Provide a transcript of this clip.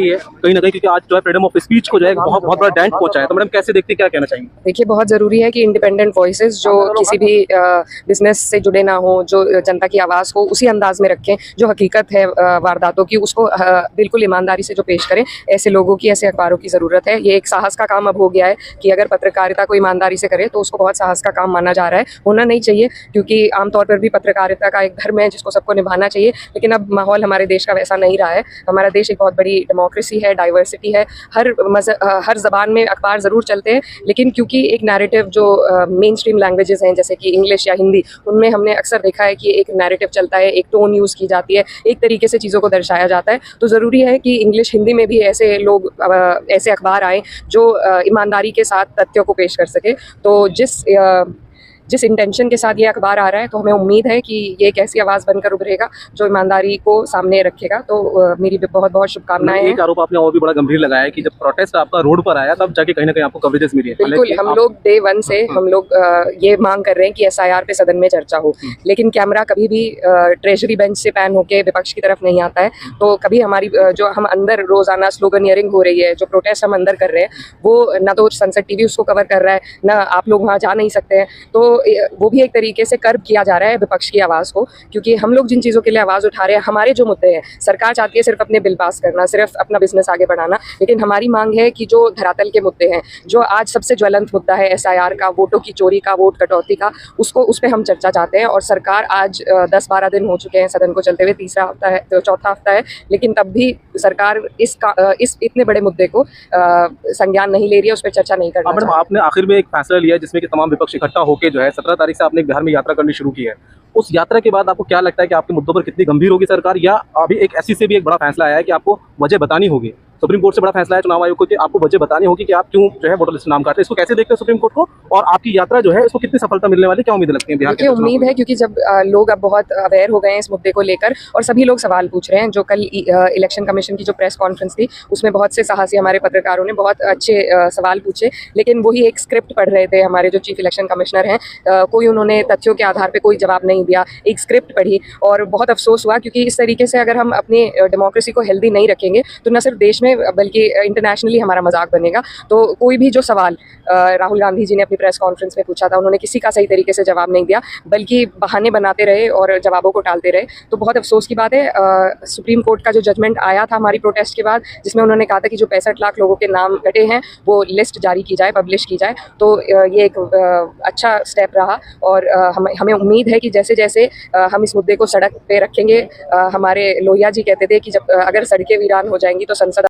है कहीं ना कहीं, क्योंकि आज जो है फ्रीडम ऑफ स्पीच को जो है बहुत बहुत बड़ा डेंट पहुंचा है। तो मैडम कैसे देखते, क्या कहना चाहेंगे? देखिए, बहुत ज़रूरी है कि इंडिपेंडेंट वॉइसेस जो किसी भी बिजनेस से जुड़े ना हो, जो जनता की आवाज़ को उसी अंदाज में रखें जो हकीकत है वारदातों की, उसको बिल्कुल ईमानदारी से जो पेश करें। ऐसे लोगों की, ऐसे अखबारों की ज़रूरत है। ये एक साहस का काम अब हो गया है कि अगर पत्रकारिता को ईमानदारी से करे तो उसको बहुत साहस का काम माना जा रहा है। होना नहीं चाहिए, क्योंकि आमतौर पर भी पत्रकारिता का एक धर्म है जिसको सबको निभाना चाहिए, लेकिन अब माहौल हमारे देश का वैसा नहीं रहा है। हमारा देश एक बहुत बड़ी डेमोक्रेसी है, डाइवर्सिटी है, हर ज़बान में अखबार ज़रूर चलते हैं, लेकिन क्योंकि एक नैरेटिव जो मेन स्ट्रीम लैंग्वेजेस हैं जैसे कि इंग्लिश या हिंदी, उनमें हमने अक्सर देखा है कि एक नैरेटिव चलता है, एक टोन यूज़ की जाती है, एक तरीके से चीज़ों को दर्शाया जाता है। तो ज़रूरी है कि इंग्लिश हिंदी में भी ऐसे लोग, ऐसे अखबार आएँ जो ईमानदारी के साथ तथ्यों को पेश कर सके। तो जिस इंटेंशन के साथ ये अखबार आ रहा है, तो हमें उम्मीद है कि ये एक ऐसी आवाज़ बनकर उभरेगा जो ईमानदारी को सामने रखेगा। तो मेरी बहुत बहुत शुभकामनाएं हैं। एक आरोप आपने और भी बड़ा गंभीर लगाया है कि जब प्रोटेस्ट आपका रोड पर आया तब जाके कहीं ना कहीं आपको कवरेजेस मिली है। बिल्कुल, हम लोग डे वन से हम लोग ये मांग कर रहे हैं कि SIR पे सदन में चर्चा हो, लेकिन कैमरा कभी भी ट्रेजरी बेंच से पैन होके विपक्ष की तरफ नहीं आता है। तो कभी हमारी जो हम अंदर रोजाना स्लोगनियरिंग हो रही है, जो प्रोटेस्ट हम अंदर कर रहे हैं, वो ना तो संसद टीवी उसको कवर कर रहा है, ना आप लोग वहाँ जा नहीं सकते हैं। तो वो भी एक तरीके से कर्ब किया जा रहा है विपक्ष की आवाज़ को, क्योंकि हम लोग जिन चीज़ों के लिए आवाज़ उठा रहे हैं, हमारे जो मुद्दे हैं, सरकार चाहती है सिर्फ अपने बिल पास करना, सिर्फ अपना बिजनेस आगे बढ़ाना, लेकिन हमारी मांग है कि जो धरातल के मुद्दे हैं, जो आज सबसे ज्वलंत मुद्दा है SIR का, वोटों की चोरी का, वोट कटौती का, उस पर हम चर्चा चाहते हैं। और सरकार आज 10-12 दिन हो चुके हैं सदन को चलते हुए, तीसरा हफ्ता है, तो चौथा हफ्ता है, लेकिन तब भी सरकार इस इतने बड़े मुद्दे को संज्ञान नहीं ले रही है, उस पर चर्चा नहीं कर रही है। मैडम, आपने आखिर में एक फैसला लिया जिसमें कि तमाम विपक्ष इकट्ठा होकर जो है 17 तारीख से आपने बिहार में यात्रा करनी शुरू की है। उस यात्रा के बाद आपको क्या लगता है कि आपके मुद्दों पर कितनी गंभीर होगी सरकार, या अभी एक ऐसी से भी एक बड़ा फैसला आया है कि आपको वजह बतानी होगी? सुप्रीम कोर्ट से बड़ा फैसला है चुनाव आयोग को कि आपको वजह बतानी होगी कि आप क्यों जो है वोटर लिस्ट नाम काटते हैं। इसको कैसे देखते हैं सुप्रीम कोर्ट को, और आपकी यात्रा जो है इसको कितनी सफलता मिलने वाली, क्या उम्मीद लगती है बिहार के? उम्मीद है, क्योंकि जब लोग अब बहुत अवेयर हो गए हैं इस मुद्दे को लेकर, और सभी लोग सवाल पूछ रहे हैं। जो कल इलेक्शन कमीशन की जो प्रेस कॉन्फ्रेंस थी, उसमें बहुत से साहसी हमारे पत्रकारों ने बहुत अच्छे सवाल पूछे, लेकिन वही एक स्क्रिप्ट पढ़ रहे थे हमारे जो चीफ इलेक्शन कमिश्नर हैं। कोई उन्होंने तथ्यों के आधार पर कोई जवाब नहीं दिया, एक स्क्रिप्ट पढ़ी, और बहुत अफसोस हुआ, क्योंकि इस तरीके से अगर हम अपनी डेमोक्रेसी को हेल्दी नहीं रखेंगे तो न सिर्फ देश में बल्कि इंटरनेशनली हमारा मजाक बनेगा। तो कोई भी जो सवाल राहुल गांधी जी ने अपनी प्रेस कॉन्फ्रेंस में पूछा था, उन्होंने किसी का सही तरीके से जवाब नहीं दिया, बल्कि बहाने बनाते रहे और जवाबों को टालते रहे। तो बहुत अफसोस की बात है। सुप्रीम कोर्ट का जो जजमेंट आया था हमारी प्रोटेस्ट के बाद, जिसमें उन्होंने कहा था कि जो 65 लाख लोगों के नाम कटे हैं वो लिस्ट जारी की जाए, पब्लिश की जाए, तो ये एक अच्छा स्टेप रहा। और हमें उम्मीद है कि जैसे जैसे हम इस मुद्दे को सड़क पे रखेंगे, हमारे लोहिया जी कहते थे कि जब अगर सड़कें वीरान हो जाएंगी तो संसद